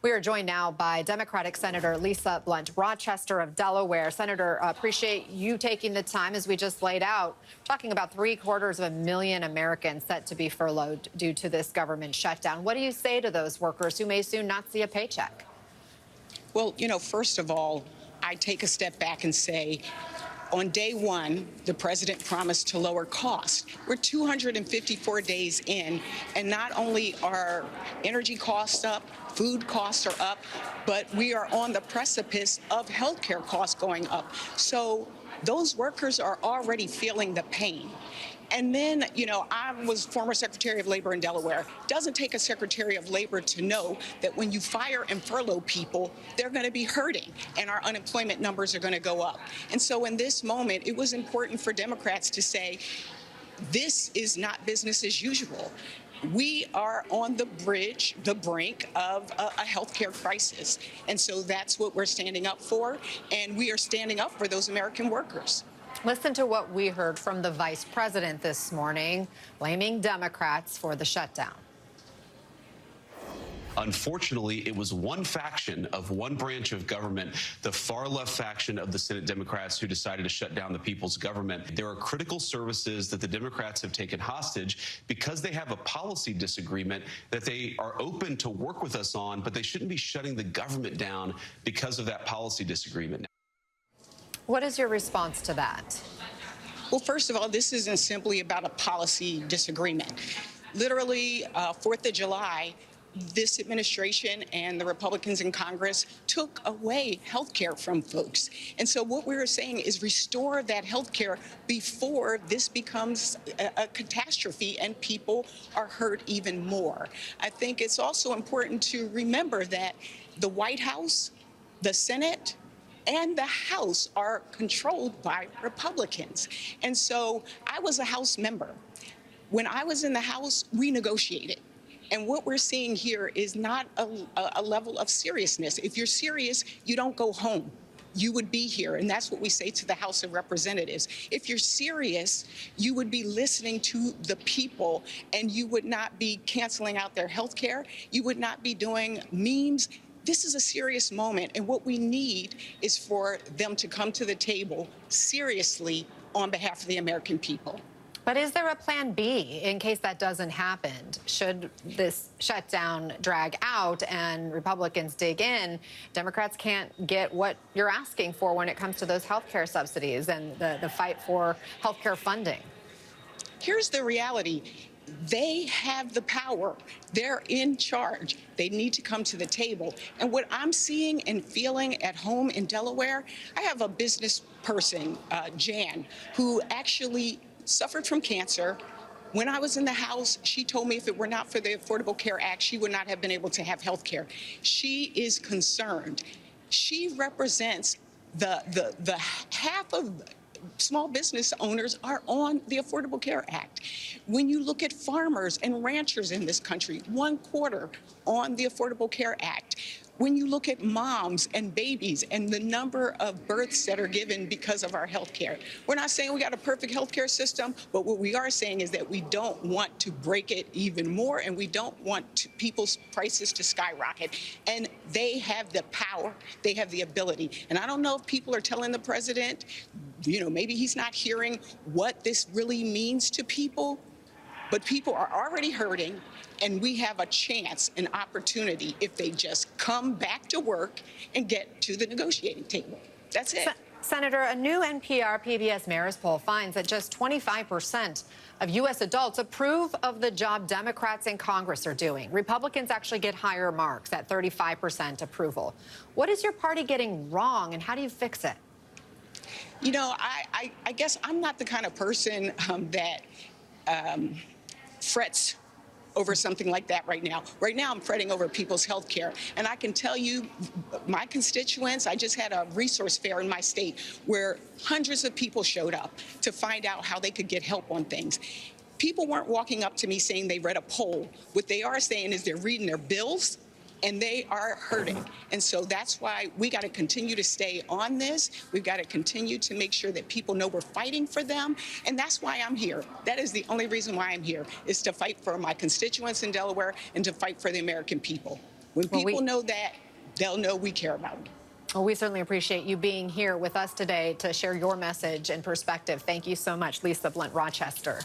We are joined now by Democratic Senator Lisa Blunt Rochester of Delaware. Senator, appreciate you taking the time, as we just laid out, talking about 750,000 Americans set to be furloughed due to this government shutdown. What do you say to those workers who may soon not see a paycheck? Well, first of all, I take a step back and say, on day one, the president promised to lower costs. We're 254 days in, and not only are energy costs up, food costs are up, but we are on the precipice of healthcare costs going up. So those workers are already feeling the pain. And then, I was former Secretary of Labor in Delaware. Doesn't take a Secretary of Labor to know that when you fire and furlough people, they're going to be hurting and our unemployment numbers are going to go up. And so in this moment, it was important for Democrats to say, this is not business as usual. We are on the brink of a healthcare crisis. And so that's what we're standing up for. And we are standing up for those American workers. Listen to what we heard from the vice president this morning, blaming Democrats for the shutdown. Unfortunately, it was one faction of one branch of government, the far left faction of the Senate Democrats, who decided to shut down the people's government. There are critical services that the Democrats have taken hostage because they have a policy disagreement that they are open to work with us on, but they shouldn't be shutting the government down because of that policy disagreement. What is your response to that? Well, first of all, this isn't simply about a policy disagreement. Literally, 4th of July, this administration and the Republicans in Congress took away health care from folks. And so what we're saying is restore that health care before this becomes a catastrophe and people are hurt even more. I think it's also important to remember that the White House, the Senate, and the House are controlled by Republicans. And so I was a House member. When I was in the House, we negotiated. And what we're seeing here is not a level of seriousness. If you're serious, you don't go home. You would be here, and that's what we say to the House of Representatives. If you're serious, you would be listening to the people, and you would not be canceling out their health care. You would not be doing memes. This is a serious moment, and what we need is for them to come to the table seriously on behalf of the American people. But is there a plan B in case that doesn't happen? Should this shutdown drag out and Republicans dig in, Democrats can't get what you're asking for when it comes to those health care subsidies and the fight for health care funding? Here's the reality. They have the power. They're in charge. They need to come to the table. And what I'm seeing and feeling at home in Delaware, I have a business person, Jan, who actually suffered from cancer. When I was in the House, she told me if it were not for the Affordable Care Act, she would not have been able to have health care. She is concerned. She represents the half of small business owners are on the Affordable Care Act. When you look at farmers and ranchers in this country, 1/4 on the Affordable Care Act. When you look at moms and babies and the number of births that are given because of our health care. We're not saying we got a perfect health care system, but what we are saying is that we don't want to break it even more, and we don't want people's prices to skyrocket. And they have the power, they have the ability. And I don't know if people are telling the president, maybe he's not hearing what this really means to people, but people are already hurting. And we have a chance, an opportunity, if they just come back to work and get to the negotiating table. That's it. Senator, a new NPR PBS Marist poll finds that just 25% of U.S. adults approve of the job Democrats in Congress are doing. Republicans actually get higher marks at 35% approval. What is your party getting wrong, and how do you fix it? I guess I'm not the kind of person that frets over something like that right now. Right now, I'm fretting over people's health care. And I can tell you, my constituents, I just had a resource fair in my state where hundreds of people showed up to find out how they could get help on things. People weren't walking up to me saying they read a poll. What they are saying is they're reading their bills, and they are hurting. And so that's why we got to continue to stay on this. We've got to continue to make sure that people know we're fighting for them. And that's why I'm here. That is the only reason why I'm here, is to fight for my constituents in Delaware and to fight for the American people. When Well, people know that, they'll know we care about them. Well, we certainly appreciate you being here with us today to share your message and perspective. Thank you so much, Lisa Blunt Rochester.